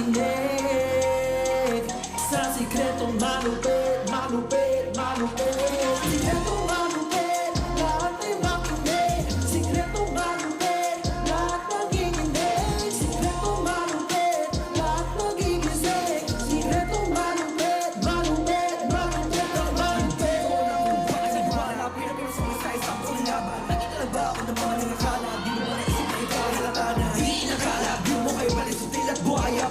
makinig sa sikretong malupit, malupit, malupit. Sikretong malupit, lahat ay makinig. Sikretong malupit, lahat nagiginig. Sikretong malupit, lahat nagigising. Sikretong malupit, malupit, malupit, malupit. Baka sa iwala, pinag-ilusong sa isang laban. Nakikita ba ako ng mga nakakala? Di mo ba naisip na ikaw halata na? Di nakala, di mo kayo malisutil at buhaya.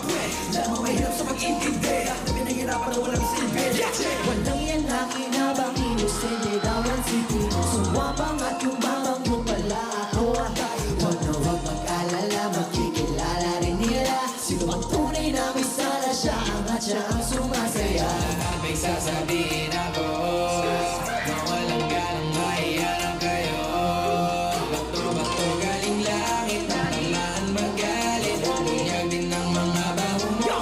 Dahil mo mahirap sa pag-intindi. Lahat na pinahirapan na walang silbi. Walang yan na kinabang inosente daw yan si Tino. Sumabang at lumabang mo pala ako. Huwag na huwag mag-alala, makikilala rin nila. Sino bang tunay na may sala, siya ang at siya ang sumasaya. May sasabihin ako na walang ganang maiharap kayo. Bato-bato galing langit, natamaan magalit. Bunyag din ng mga baho mo.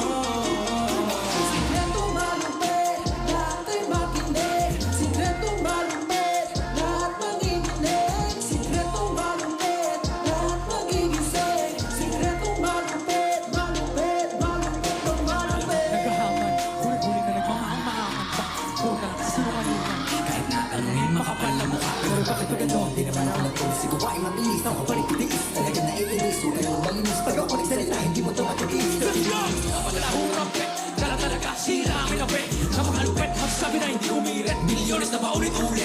Sikretong malupit, lahat ay makinig. Sikretong malupit, lahat nagiginig. Sikretong malupit, lahat nagigising. Sikretong malupit, malupit, malupit, malupit. Naghahaman, huli-huli na nagmamahang-mahangan pa. Una, sinungalingan. Kahit natanungin makapal na mukha. Pero bakit ba ganon? Di naman ako nagpusin ko ay mabilis. Ako pa rin tiis, talaga naiinis. Huwag kayong malinis pag ako nagsalita, hindi mo ito matiis. Dala talaga, sira ang ilapit. Napakalupit, magsabi na hindi umirit. Milyones na paulit-ulit.